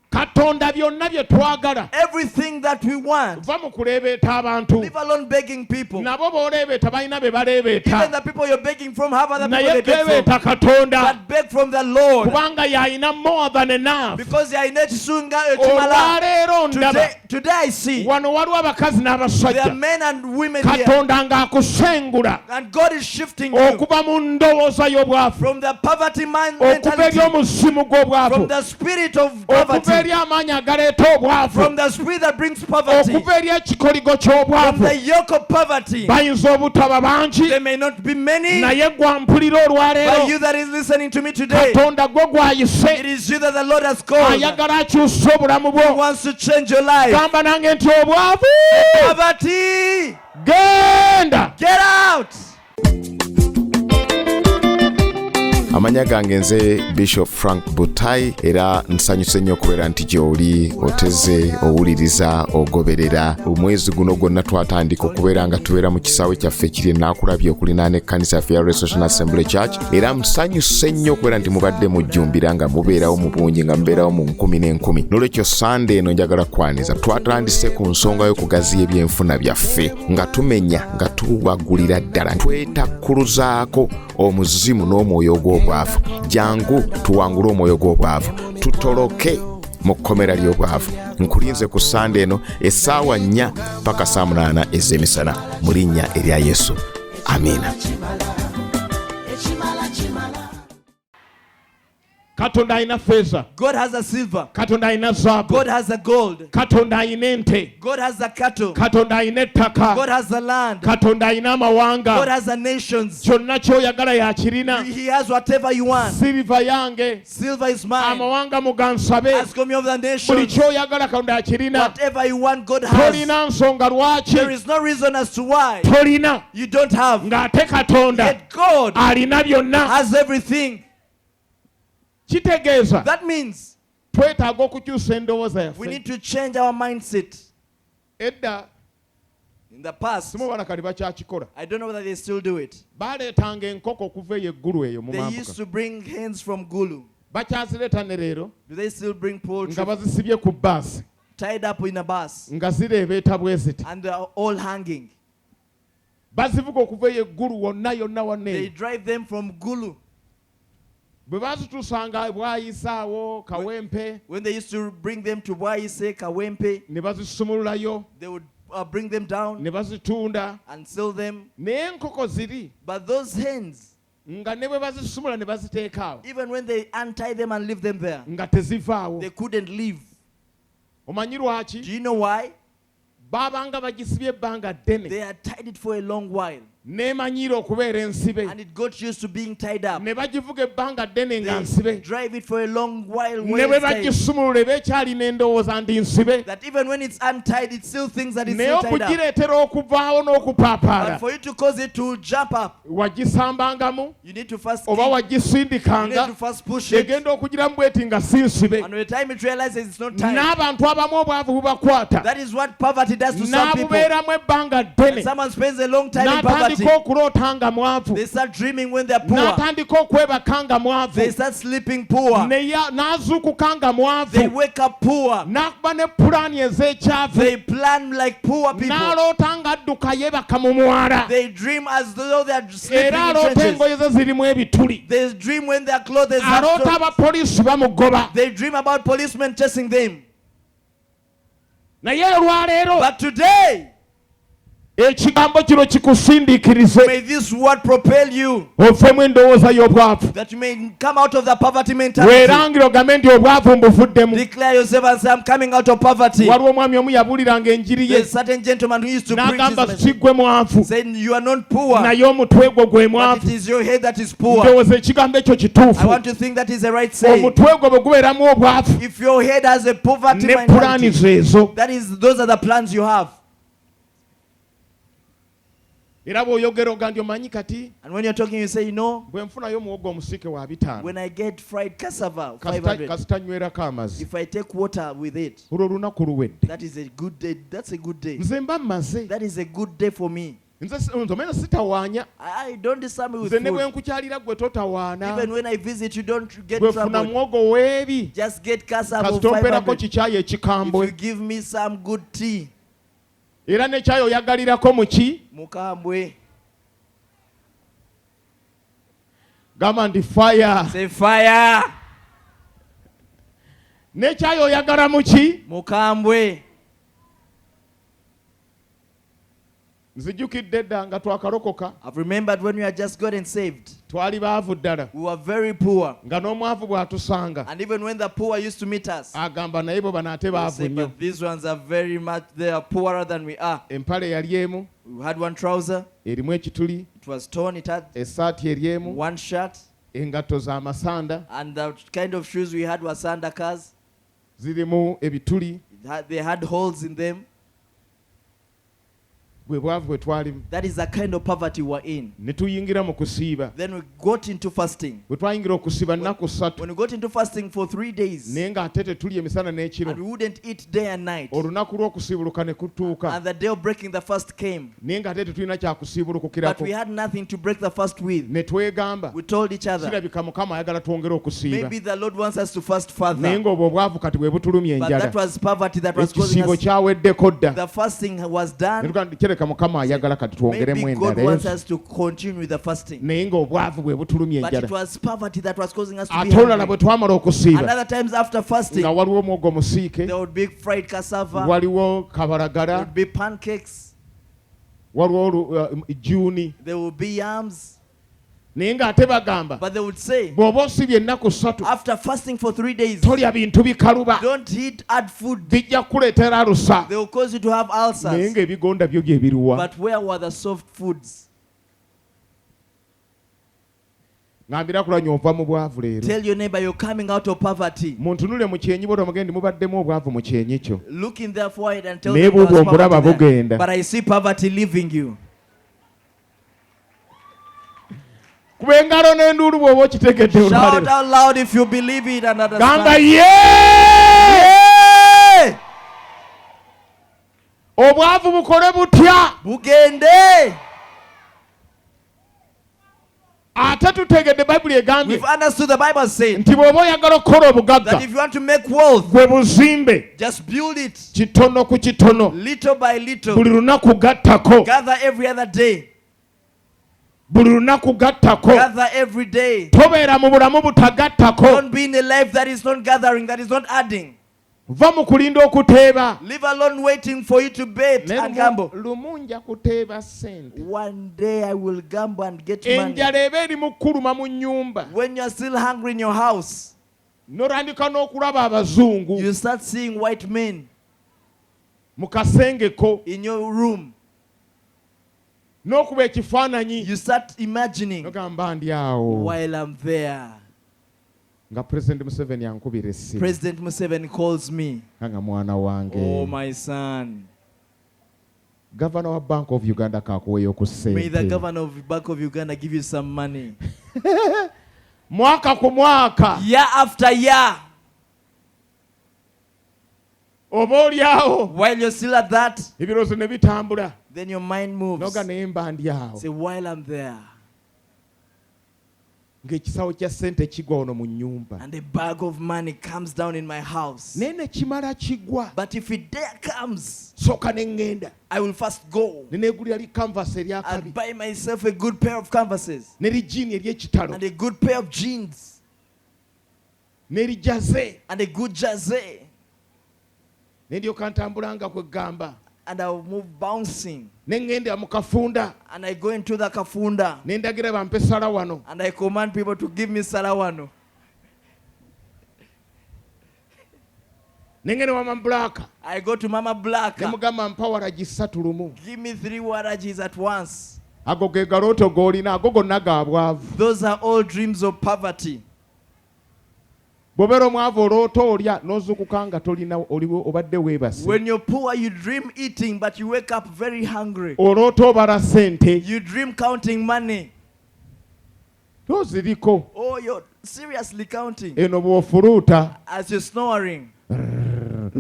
Katonda byonna bye twagala. Everything that we want. va mu kuleebeeta abantu. Leave alone begging people. nabo b'oleebeeta balina be baleebeeta. Even the people you're begging from have other people naye they beg from. beebeeta Katonda. But beg from the Lord. kubanga y'alina more than enough. Because they are in ekisunga ekimala. olwaleero ndaba. Today I see wano waliwo abakazi there are n'abasajja. men and women here. Katonda ng'akusengula. And God is shifting you okuva mu ndowooza y'obwavu. from the poverty okuva mentality, eri omuzimu from gw'obwavu. the spirit of okuva poverty, eri amaanyi agaleeta obwavu. from the spirit that brings poverty, okuva eri ekikoligo from ky'obwavu. the yoke of poverty. bayinza obutaba bangi. They may not be many, naye gwampulira but olwaleero. you that is listening to me today, Katonda gwe it gwayise. is you that the Lord has called. He ayagala akyusa obulamu bwo. wants to change your life. gamba nange nti obwavu. Poverty, genda. get out. amanya gange nze Bishop Frank Butayi era nsanyuse nnyo okubeera nti gy'oli oteze owuliriza ogoberera omwezi guno gwonna twatandika okubeera nga tubeera mu kisaawe kyaffe ekiri enaakulabye okulinaana ekkanisa yaffe ya Restoration Assembly Church era nsanyuse nnyo okubeera nti mubadde mujjumbira nga mubeerawo mu bungi nga mubeerawo mu nkumi n'enkumi n'olwekyo sande eno njagala kwaniza twatandise ku nsonga y'okugaziya ebyenfuna byaffe nga tumenya nga tuwagulira ddala twetakuluzaako omuzimu n'omwoyo ogw'obwavu. jangu tuwangule omwoyo gw'obwavu tutoloke mu kkomera ly'obwavu. nkulinze ku sande eno essaawa 4 paka 8 ez'emisana mu linnya erya Yesu, amiina. Katonda alina feeza. God has a silver. Katonda alina zaabu. God has a gold. Katonda alina ente. God has a cattle. Katonda alina ettaka. God has a land. Katonda alina amawanga. God has a nations. kyonna ky'oyagala yakirina. He has whatever you want. siliva yange. Silver is mine. amawanga mugansabe. Ask me of the buli nations. ky'oyagala Katonda yakirina. Whatever you want, God has. tolina nsonga lwaki. There is no reason as to why tolina. you don't have. ng'ate Katonda Yet God alina byonna. has everything. kitegeeza That means twetaaga okukyusa endowooza we yaffe. need to change our mindset. edda In the past, simubala kali bakyakikola. I don't know whether they still do it. baleetanga enkoko okuva eyo eggulu eyo mu They mambuka. used to bring hens from Gulu. bakyazireeta ne leero Do they still bring poultry nga bazisibye ku baasi tied up in a bus nga zireebeeta bwe ziti. and they are all hanging? bazivuga okuva eyo eggulu wonna yonna wanna They eyo. drive them from Gulu. bwe bazituusanga bwayisaawo kawempe When they used to bring them to Waise, Kawempe, ne bazisumululayo they would bring them down ne bazitunda. and sell them. naye enkoko ziri But those hens, Even when they untie them and leave them there, they couldn't leave. Do you know why? They had tied it for a long while. And it got used to being tied up. They drive it for a long while. That even when it's untied, it still thinks that it's still tied up. But for you to cause it to jump up, you need to first kick. You need to first push it. And by the time it realizes it's not tied, that is what poverty does to some people. When someone spends a long time in poverty, they start dreaming when they're poor. They start sleeping poor. They wake up poor. They plan like poor people. They dream as though they are sleeping in trenches. They dream when their clothes are torn. They dream about policemen chasing them. But today, may this word propel you, that you may come out of the poverty mentality. Declare yourself and say, I'm coming out of poverty. There's a certain gentleman who used to preach this message, saying, you are not poor, but it is your head that is poor. I want to think that is the right saying. If your head has a poverty mentality, those are the plans you have. And when you're talking, you say, you know, when I get fried cassava, 500, if I take water with it, that is a good day. That's a good day. That is a good day for me. I don't disturb me with food. Even when I visit, you don't get trouble. Just get cassava 500. If you give me some good tea. Era nekyayo yagalirako muki mukambwe gamba ndi fire. Say fire. Nekyayo yagala muki mukambwe. Nzijukidde dda nga twakalokoka. I've remembered when we had just gotten saved. Twali baavu ddala. We were very poor. Nga n'omwavu bw'atusanga. And even when the poor used to meet us, agamba naye bo bano ate baavu nnyo. These ones are very much, they are poorer than we are. Empale yali emu. We had one trouser. Erimu ekituli. It was torn. It had essaati eri emu. One shirt. Engatto za masanda. And the kind of shoes we had were sandakers. Zirimu ebituli. They had holes in them. That is the kind of poverty we're in. Then we got into fasting. When we got into fasting for 3 days, and we wouldn't eat day and night, and the day of breaking the fast came, but we had nothing to break the fast with. We told each other, maybe the Lord wants us to fast further. But that was poverty that was causing us. The fasting was done. Maybe God wants us to continue with the fasting. But it was poverty that was causing us to be hungry. And other times after fasting, there would be fried cassava, there would be pancakes, there would be yams. But they would say, after fasting for 3 days, don't eat hard food. They will cause you to have ulcers. But where were the soft foods? Tell your neighbor you're coming out of poverty. Look in their forehead and tell them there was poverty there. But I see poverty leaving you. Shout out loud if you believe it and understand. Yeah! Obwavu bukole butya bugende. We've understood the Bible saying that if you want to make wealth, just build it little by little. Gather every other day. Gather every day. Don't be in a life that is not gathering, that is not adding. Leave alone waiting for you to bet and gamble. One day I will gamble and get money. When you are still hungry in your house, you start seeing white men in your room. You start imagining while I'm there. President Museveni calls me. Oh, my son. Governor of Bank of Uganda May the governor of Bank of Uganda give you some money. Year after year. While you're still at that, then your mind moves. Say, while I'm there. And the bag of money comes down in my house. But if it there comes, I will first go and buy myself a good pair of canvases and a good pair of jeans and a good jersey. And I will move bouncing. And I go into the kafunda. And I command people to give me salawano. I go to Mama Black. Give me 3 warajis at once. Those are all dreams of poverty. When you're poor, you dream eating, but you wake up very hungry. You dream counting money. Oh, you're seriously counting. As you're snoring. And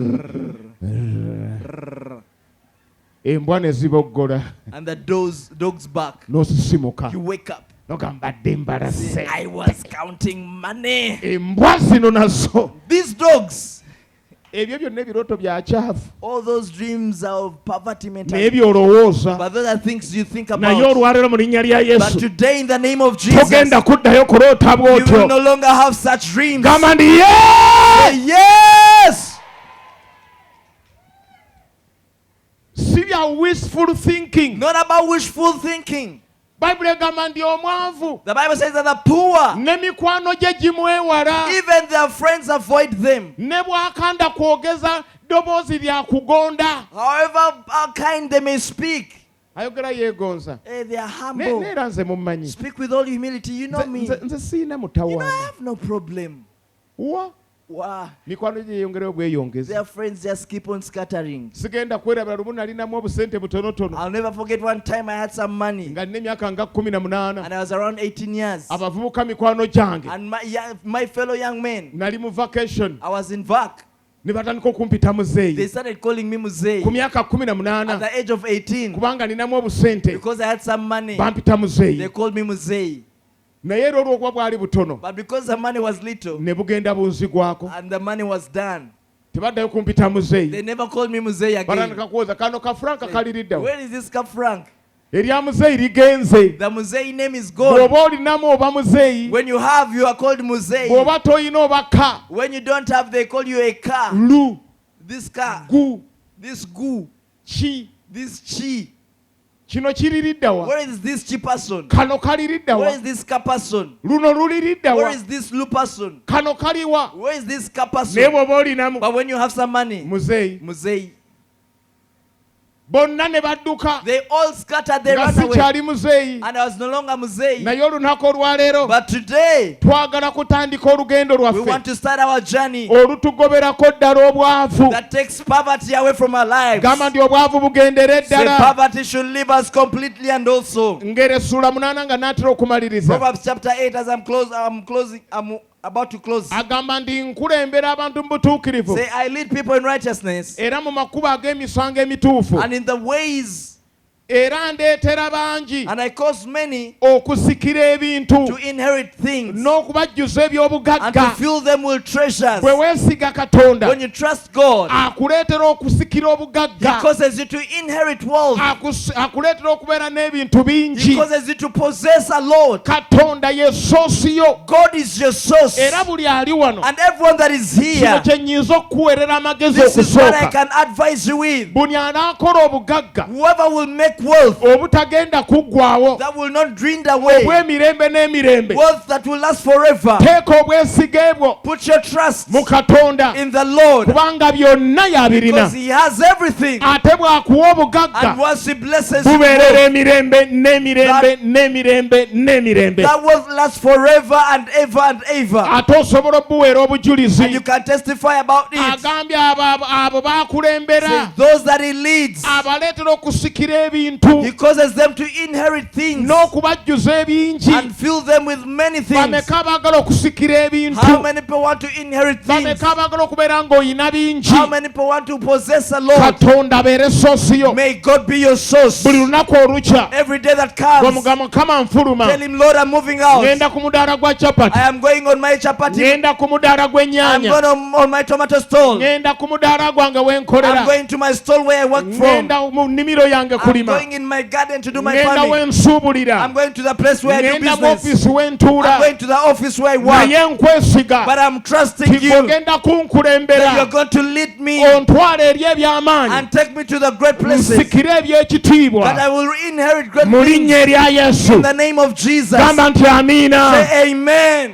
the dogs bark. You wake up. I was counting money. These dogs. All those dreams of poverty mentality. But those are things you think about. But today, in the name of Jesus, you will no longer have such dreams. Yes! Wishful thinking. Not about wishful thinking. The Bible says that the poor, even their friends avoid them. However kind they may speak, they are humble. Speak with all humility. You know me. You know I have no problem. Wow. Their friends just keep on scattering. I'll never forget one time I had some money. And I was around 18 years. And my fellow young men, I was in vac. They started calling me Muzeyi at the age of 18. Because I had some money, they called me Muzeyi. But because the money was little and the money was done, they never called me Muzeyi again. Where is this cup frank? The Muzeyi name is gone. When you have, you are called Muzeyi. When you don't have, they call you a car. This car. This gu. This chi. Where is this chi person? Where is this ka person? Where is this lu person? Where is this ka person? But when you have some money, Muzeyi. They all scattered, they ran away. And I was no longer Muzeyi. But today, we want to start our journey that takes poverty away from our lives. Say poverty should leave us completely and also. Proverbs chapter 8, as I'm about to close. Say, I lead people in righteousness and in the ways era ndeetera bangi and I cause many okusikira ebintu to inherit things n'okubajjuza and to eby'obugagga. fill them with treasures. Bwe weesiga Katonda When you trust God, akuleetera okusikira obugagga, He causes you to inherit wealth. akuleetera okubeera n'ebintu bingi. He causes you to possess a lot. Katonda ye source yo, God is your source. era buli ali wano And everyone that is kino here, kye nnyinza okukuweerera amagezi this is what I okusooka. can advise you with. Buli anaakola obugagga Whoever will make wealth obutagenda kuggwaawo, that will not dwindle away, obw'emirembe n'emirembe, wealth that will last forever, teeka obwesige bwo put your trust mu Katonda, in the Lord, kubanga byonna y'abirina. because He has everything. Ate bw'akuwa obugagga And once He blesses you, bubeerera emirembe n'emirembe n'emirembe n'emirembe. that wealth lasts forever and ever and ever. Ate osobola okubuweera And you obujulizi. can testify about it. Agambye abo b'akulembera, Say, those that He leads, abaleetera okusikira ebintu He causes them to inherit things n'okubajjuza ebingi. and fill them with many things. Bameka abaagala okusikira ebintu? How many people want to inherit things? Bameka abaagala okubeera ng'olina bingi? How many people want to possess a lot? Katonda abeere soosi yo. May God be your source. Buli lunaku olukya Every day that comes, bw'omugamba Mukama nfuluma, tell Him, Lord, I'm moving out. ngenda ku mudaala gwa capati, I am going on my chapati. ngenda ku mudaala I'm gw'ennyaanya, going on my tomato stall. ngenda ku mudaala gwange we I'm nkolera, going to my stall where I work from. ngenda mu nnimiro yange I'm kulima, going in my garden to do my ngenda we farming. nsuubulira, I'm going to the place where I do ngenda mu business. ofiisi we I'm ntuula, going to the office where I work. naye nkwesiga But I'm trusting nti you ogenda that you're kunkulembera, going to lead me ontwala eri eby'amaanyi, and take me to the great places, nsikire that eby'ekitiibwa I will inherit great mu things linnya erya Yesu. in the name of Jesus. Gamba nti amiina. Say amen.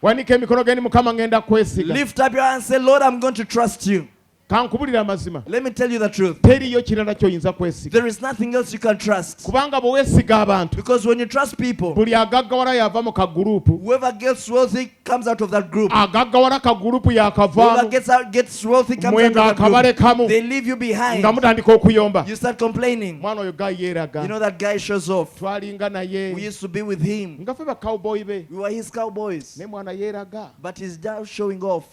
Wanika emikono geni Mukama ngenda kwesiga. Lift up your hand and say, Lord, I'm going to trust you. Kankubulira amazima. Let me tell you the truth. Teriyo kirala ky'oyinza kwesiga. There is nothing else you can trust. Kubanga bwe weesiga abantu, Because when you trust people, buli agaggawala yava mu kaguruupu, whoever gets wealthy comes out of that group. agaggawala kaguruupu Whoever yakavaamu, gets wealthy comes mwe out of that ng'akabale group. kamu They leave you behind. nga mutandika okuyomba. You start complaining. Mwana oyo ga yeeraga. You know that guy shows off. Twalinga naye. We used to be with him. Nga ffe ba cowboy be. We were his cowboys. Ne mwana yeeraga. But he's now showing off.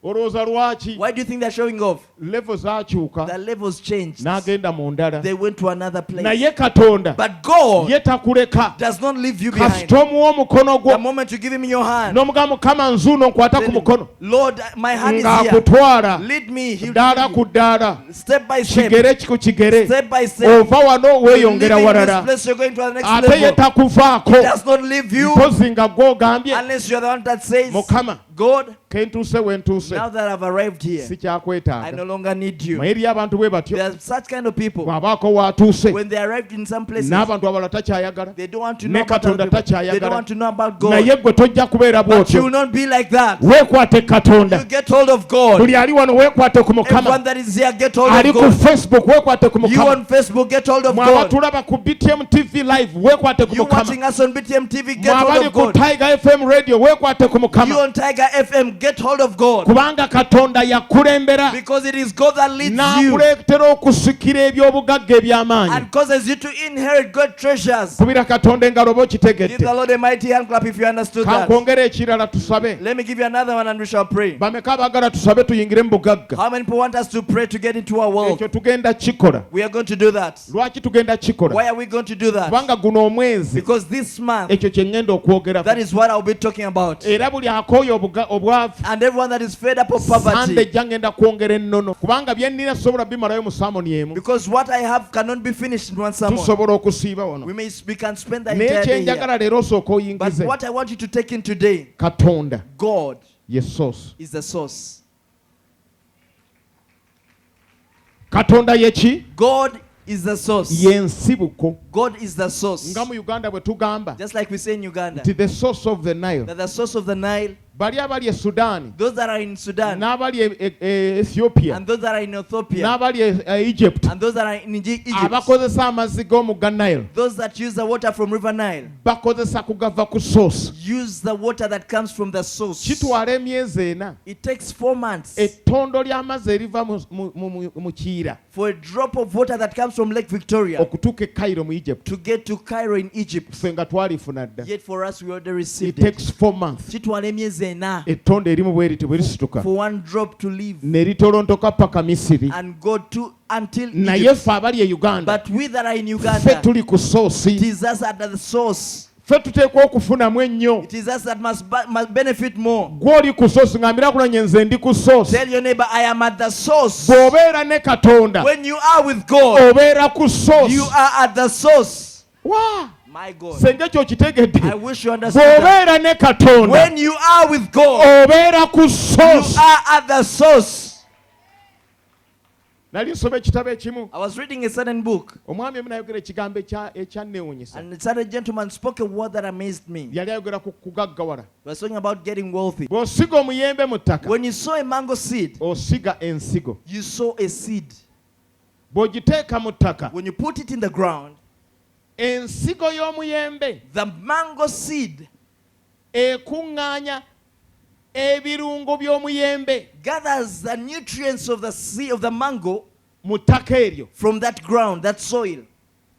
Olowooza lwaki? Why do you think they're showing off? Level zaakyuka. The levels changed. N'agenda mu ndala. They went to another place. Naye Katonda But God ye takuleka. does not leave you behind. Kasita omuwa omukono The gwo moment you give him your hand, n'omugamba Mukama nzuuno nkwata ku tell him, mukono, Lord, my hand is here. ng'akutwala Lead me. He'll ddaala lead ku you. ddaala, Step by step. kigere ku kigere, Step by step. ova wano weeyongera Leaving this walala, place, you're going to the next ate ye level. takuvaako. He does not leave you Mpozi nga gw'ogambye unless you're the one that says, Mukama God, ke ntuuse we ntuuse now that I've arrived here, I no sikyakwetaaga. longer need you. Naye eri abantu bwe batyo, There are such kind of people. bw'abaako w'atuuse When they arrived in some places, n'abantu abalala takyayagala, they don't want to know ne about other Katonda people. They takyayagala. don't want to know about God. naye gwe tojja kubeera But you will bw'otyo. not be like that. Weekwate Katonda. You get hold of God. Buli ali wano weekwate ku Mukama. Everyone that is here, get hold Ali of ku God. Facebook weekwate ku You Mukama. on Facebook, get hold of God. Mwabatulaba ku BTM TV live weekwate ku You Mukama. watching us on BTM TV, get hold Mwabali of ku God. Tiger FM radio weekwate ku You Mukama. on Tiger FM, get hold of God. Kubanga Katonda yakulembera Because it is God that leads you n'akuleetera okusikira eby'obugagga eby'amaanyi. and causes you to inherit good treasures. Kubira Katonda engalo oba Give the okitegedde. Lord a mighty hand clap if you understood that. Kankwongere ekirala tusabe. Let me give you another one and we shall pray. Bameka abaagala tusabe tuyingire mu bugagga. How many people want us to pray to get into our world? Ekyo tugenda kikola. We are going to do that. Lwaki tugenda kikola? Why are we going to do that? Kubanga guno omwezi Because this month, ekyo kye ŋŋenda okwogerako. that is what I'll be talking about. Era buli akooye obwavu And everyone that is fed up of Sande poverty. ejja ngenda kwongera ennono. Kubanga bye nnina sobola bimalayo mu saamoni emu. Because what I have cannot be finished in one sermon. Tusobola okusiiba wano. We can spend the Naye entire day here. kyenjagala leero osooka But oyingize. what I want you to take in today, Katonda God ye source. is the source. Katonda ye ki? God is the source. Ye nsibuko. God is the source. Nga mu Uganda bwe tugamba Just like we say in Uganda, nti the source of the Nile. that the source of the Nile, Bali abali e Sudan, those that are in Sudan, n'abali Ethiopia, and those that are in Ethiopia, n'abali Egypt, and those that are in Egypt, abakozesa amazzi g'omugga Nile those that use the water from River Nile, bakozesa kugava ku source. use the water that comes from the source. Kitwala emyezi ena It takes 4 months ettondo ly'amazzi eriva mu Kiyira for a drop of water that comes from Lake Victoria okutuuka e Cairo mu Egypt. to get to Cairo in Egypt. Ffe nga twalifuna dda. Yet for us, we already It received it. takes 4 months. Kitwala emyezi ettonde erimu bwe liti bwe lisituka for one drop to leave ne litolontoka paka Misiri and go to until naye Egypt. ffe abali e Uganda But we that are in ffe Uganda, tuli ku soosi it is us at the source. ffe tuteekwa okufunamu ennyo. It is us that must benefit more. Gw'oli ku soosi ng'ambira kulanye nze ndi ku soosi. Tell your neighbor, I am at the source. Bw'obeera ne Katonda When you are with God, obeera ku soosi. you are at the source. Wa My God. Senge kyo kitegedde. I wish you understand that. Bw'obeera ne Katonda When you are with God, obeera ku you soosi. are at the source. Nali nsoma ekitabo ekimu. I was reading a certain book, Omwami emu n'ayogera ekigambo ekyanneewuunyisa. and a certain gentleman spoke a word that amazed me. Yali ayogera ku kugaggawala. He was talking about getting wealthy. Bw'osiga omuyembe mu ttaka When you sow a mango seed, osiga ensigo. you sow a seed. Bw'ogiteeka mu ttaka When you put it in the ground, ensigo y'omuyembe the mango seed ekuŋŋaanya ebirungo by'omuyembe gathers the nutrients of the seed of the mango mu ttaka eryo from that ground, that soil,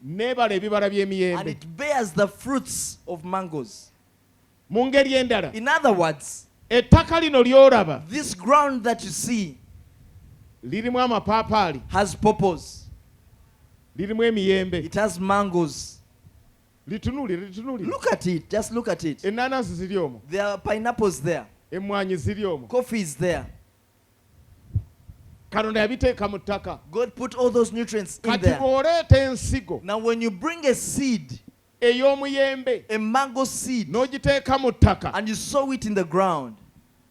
n'ebala ebibala and by'emiyembe. it bears the fruits of mangoes. Mu ngeri endala In other words, ettaka lino ly'olaba this ground that you see lirimu amapaapaali, has purpose. lirimu emiyembe. It has mangoes. Litunuulire. Look at it. Just look at it. Ennaanansi ziri omwo, There are pineapples there. emmwanyi ziri omwo. Coffee is there. Katonda yabiteeka mu ttaka. God put all those nutrients in Kati there. bw'oleeta ensigo Now when you bring a seed, ey'omuyembe a mango seed, n'ogiteeka mu ttaka, and you sow it in the ground,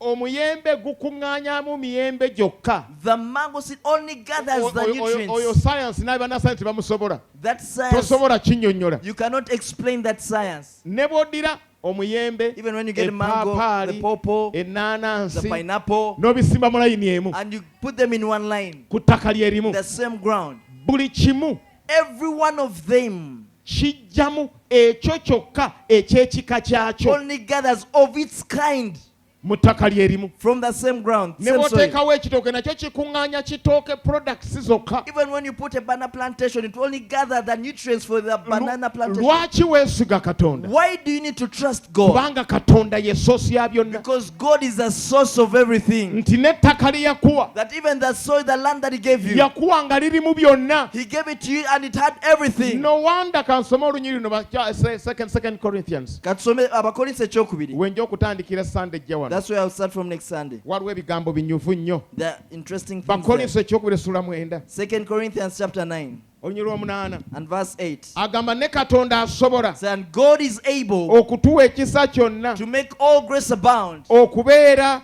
omuyembe gukuŋŋaanyaamu miyembe gyokka. the mango seed only gathers the Oyo nutrients. sayansi n'abanasayansi tebamusobola. That science, Tosobola kinnyonnyola. you cannot explain that science. Ne bw'oddira omuyembe, Even when you get a mango, the epaapaali, pawpaw, the ennaanansi pineapple, n'obisimba mu layini emu and you put them in one line, ku ttaka lyerimu, the same ground. buli kimu Every one of them kijjamu ekyo kyokka eky'ekika kyakyo only gathers of its kind mu ttaka lyerimu. from the same ground. Ne Same soil. bw'oteekawo ekitooke nakyo kikuŋŋaanya kitooke products zokka. Even when you put a banana plantation, it will only gather the nutrients for the banana plantation. Lwaki weesiga Katonda? Why do you need to trust God? Kubanga Katonda ye source ya byonna. Because God is the source of everything. Nti n'ettaka lye yakuwa, That even the soil, the land that He gave you, yakuwa nga lirimu byonna. He gave it to you and it had everything. No wonder kansoma olunyi luno second Corinthians. Katusome Abakorinso ekyokubiri. Wenja okutandikira Sunday ejja wano. That's where I'll start from next Sunday. Waliwo ebigambo binyuvu nnyo. The interesting things Bakolinso there. ekyokubiri essula 9 2 Corinthians chapter 9 olunyi lw'omunaana and verse 8. agamba ne Katonda asobola And God is able okutuwa ekisa kyonna to make all grace abound okubeera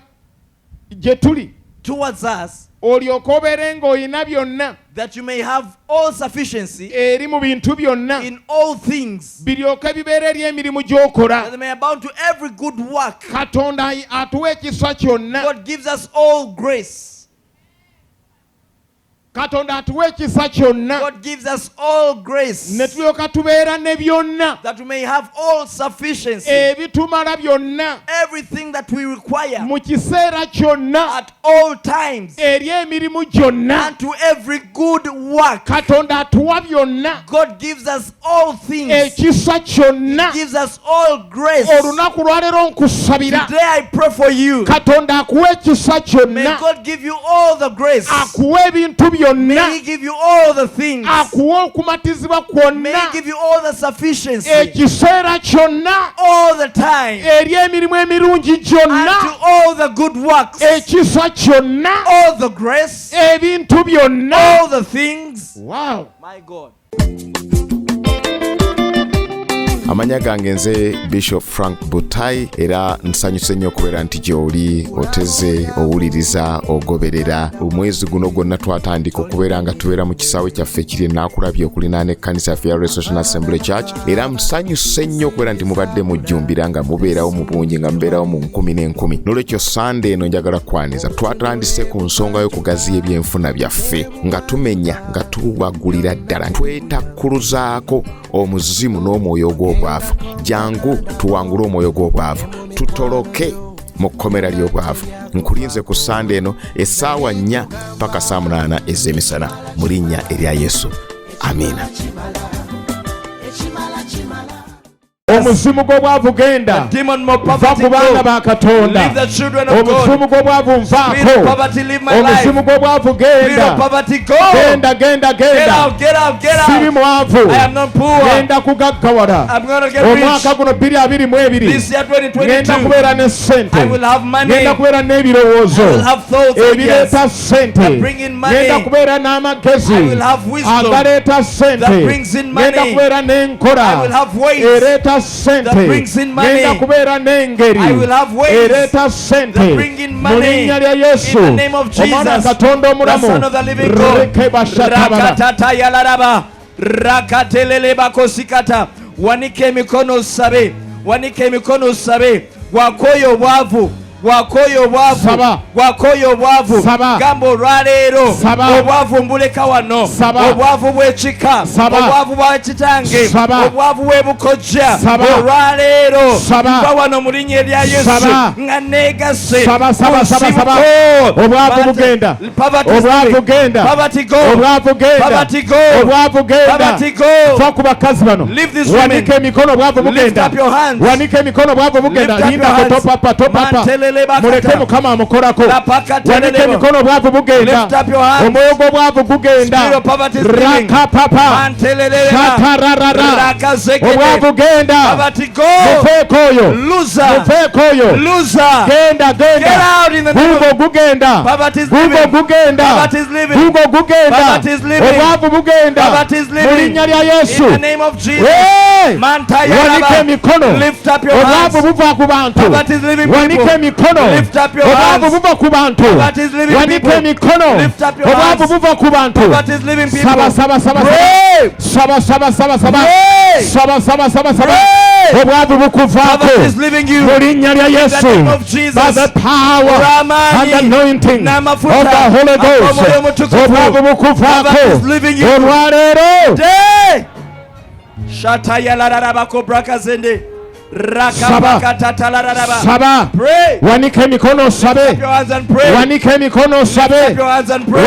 gye tuli, towards us, olyoke obeere ng'olina byonna that you may have all sufficiency eri mu bintu byonna, in all things, biryoke bibeere eri emirimu that gy'okola. they may abound to every good work. Katonda atuwa ekisa kyonna. God gives us all grace. Katonda atuwa ekisa kyonna God gives us all grace, ne tulyoka tubeera ne byonna that we may have all sufficiency, ebitumala byonna everything that we require mu kiseera kyonna at all times, eri emirimu gyonna. and to every good work. Katonda atuwa byonna, God gives us all things. ekisa kyonna. Gives us all grace. Olunaku lwaleero nkusabira Today I pray for you. Katonda akuwa ekisa May kyonna, God give you all the grace. akuwa ebintu byonna, May He give you all the things. akuwa okumatizibwa May kwonna He give you all the sufficiency ekiseera kyonna all the time, eri emirimu emirungi and gyonna, to all the good works, ekisa kyonna, all the grace, ebintu byonna. all the things. Wow. My God. Amanya gange nze Bishop Frank Butayi, era nsanyuse nnyo okubeera nti gy'oli oteze owuliriza ogoberera omwezi guno gwonna twatandika okubeera nga tubeera mu kisaawe kyaffe ekiri enaakulabye okulinaana ekkanisa yaffe ya Restoration Assembly Church, era nsanyuse nnyo okubeera nti mubadde mujjumbira nga mubeerawo mu bungi, nga mubeerawo mu nkumi n'enkumi. N'olwekyo Sunday eno njagala kwaniza twatandise ku nsonga y'okugaziya ebyenfuna byaffe, nga tumenya nga tuwagulira ddala, twetakkuluzaako omuzimu n'omwoyo ogw'obwavu. Jangu tuwangule omwoyo gw'obwavu, tutoloke mu kkomera ly'obwavu. Nkulinze ku Sunday eno essaawa 4 paka saa 8 ez'emisana mu linnya erya Yesu. Amiina. omuzimu gw'obwavu genda va ku baana ba Katonda omuzimu gw'obwavu nvaako omuzimu gw'obwavu genda siri mwavu genda kugaggawala omwaka guno 2022 genda kubeera ne ssente genda kubeera n'ebirowoozo ebireeta ssente genda kubeera n'amagezi agaleeta ssente genda kubeera n'enkola ereeta ssente genda kubeera n'engeri ereeta ssente mu linnya lya Yesu omwana Katonda omulamu rekebashatabala rakatelele bakosikata wanike emikono osabe wakoyo obwavu gamba olwaleero obwavu mbuleka wano obwavu bw'ekika obwavu bwa kitange obwavu bw'ebukojja olwaleero mba wano mu linnya erya Yesu nga neegase obwavu bugenda va ku bakazi bano wanika emikono obwavu bugenda lindako topapa muleke Mukama amukolako wanika emikono obwavu bugenda omwoyo gw'obwavu gugenda rakapapa shatararara obwavu genda mufeeko oyo genda gugo gugenda obwavu bugenda mu linnya lya Yesu wanika emikono obwavu buva ku bantu wanika emikono obwavu buva ku bantu wanika emikono obwavu buva ku bantu saba obwavu bukuvaako mu linnya lya Yesu by the power and anointing of the Holy Ghost obwavu bukuvaako olwaleero shatayalalarabakobrakazende Saba wanika emikono sabe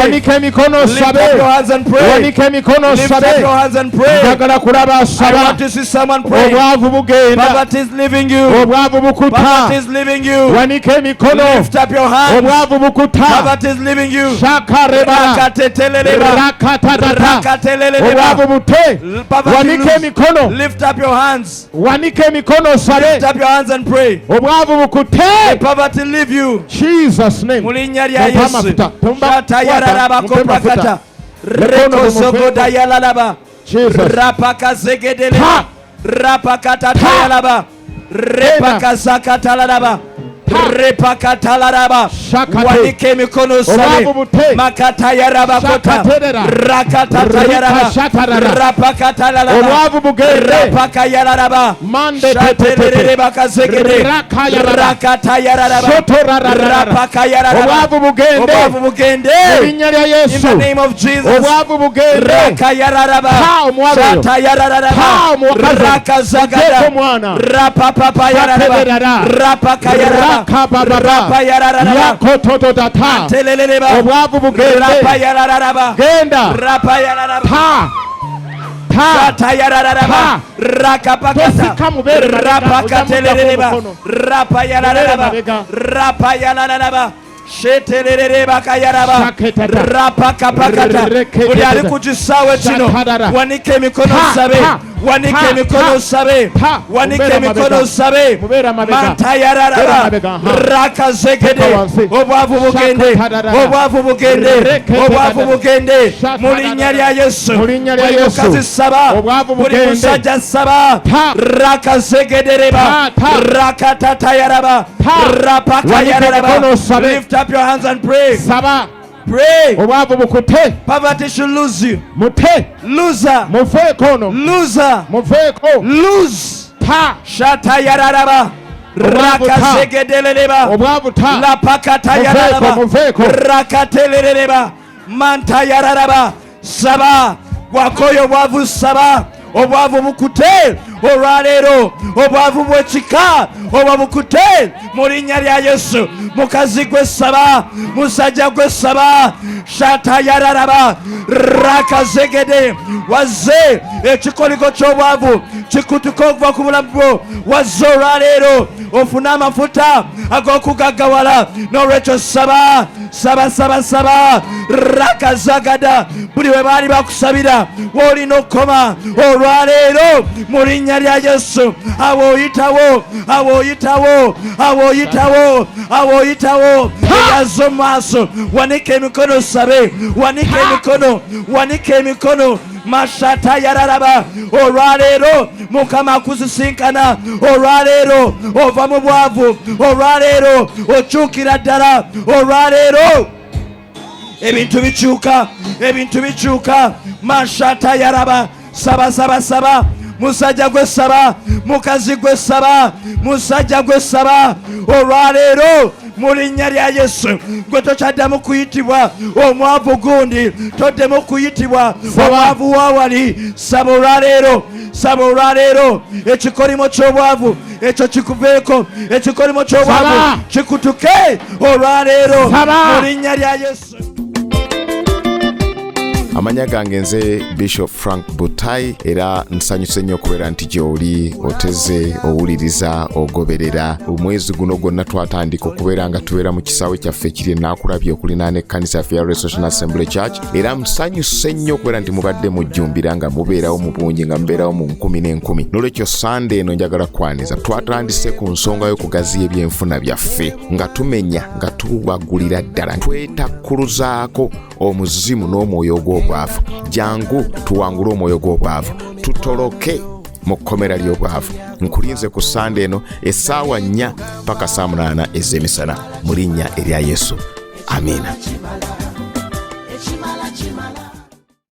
wanika emikono sabe njagala kulaba saba obwavu bugenda obwavu bukuta wanika emikono obwavu bukuta shakarebala rakatatata obwavu bute wanika emikono wanika emikono lift up your hands and pray. obwavu bukute Let poverty leave you. Jesus name Mulinya lya Yesu shatayararaba koprakata reko sogoda yalalaba rapaka zegedeleba rapakata tayalaba repaka zakatalalaba repakatalaraba wanike mikono sabe makatayaraba kota rakatatayaraba rapakatalaraba rapakayaraba shatelereba kazegede rakatayaraba rapakayaraba obwavu bugende in the name of Jesus rakayaraba shatayaraba rakazagada rapapapayaraba rapakayaraba yakotototata obwavu bugende genda tosika mubeere sheterereba kayaraba rapakapakata buli ali ku kisaawe kino wanike emikono sabe wanike emikono sabe wanike emikono sabe mantayararaba rakazegede obwavu bugende obwavu bugende obwavu bugende mu linnya lya Yesu buli mukazi saba buli musajja saba rakazegedereba rakatatayaraba rapakayaraba lift up your hands and pray. Saba. Pray. Obwavu bukute. Poverty should lose you. Mute. Loser. Mufeeko no. Loser. Mufeeko. Lose. Ta. Shatayararaba. Rakazegedeleleba. Obwavu ta. Lapakatayararaba. Mufeeko. Rakateleleba. Mantayararaba. Saba. Wakoyo obwavu saba. Obwavu bukute. olwaleero obwavu bw'ekika obwabukute mu linnya lya Yesu. Mukazi gwe saba, musajja gwe saba, shatayararaba rakazegede wazze ekikoliko ky'obwavu kikutuka okuva ku bulamu bwo. Wazze olwaleero ofune amafuta ag'okugaggawala. N'olwekyo saba rakazagada buli we baali bakusabira w'olina okukoma olwaleero mu linnya lya Yesu. Awoyitawo eyazo mu maaso, wanika emikono sabe, wanika emikono mashata yararaba. Olwaleero Mukama akuzisinkana, olwaleero ova mu bwavu, olwaleero okyukira ddala, olwaleero ebintu bikyuka mashata yaraba. Saba musajja gwe saba, mukazi gwe saba, musajja gwe saba olwaleero mu linnya lya Yesu. Gwe tokyaddamu kuyitibwa omwavu gundi, toddemu kuyitibwa omwavu waawali. Saba olwaleero ekikolimo ky'obwavu ekyo kikuveeko, ekikolimo ky'obwavu kikutuke olwaleero mu linnya lya Yesu. Amanya gange nze Bishop Frank Butayi, era nsanyuse nnyo okubeera nti gy'oli oteze owuliriza ogoberera. Omwezi guno gwonna twatandika okubeera nga tubeera mu kisaawe kyaffe ekiri Nakulabye okulinaana ekkanisa yaffe ya Restoration Assembly Church, era nsanyuse nnyo okubeera nti mubadde mujjumbira nga mubeerawo mu bungi, nga mubeerawo mu 10,000. N'olwekyo Sunday eno njagala kwaniza twatandise ku nsonga y'okugaziya ebyenfuna byaffe, nga tumenya nga tubagulira ddala, twetakkuluzaako omuzimu n'omwoyo ogw'obwavu. Jangu tuwangule omwoyo gw'obwavu, tutoloke mu kkomera ly'obwavu. Nkulinze ku Sunday eno essaawa 4 paka saa 8 ez'emisana mu linnya erya Yesu. Amiina.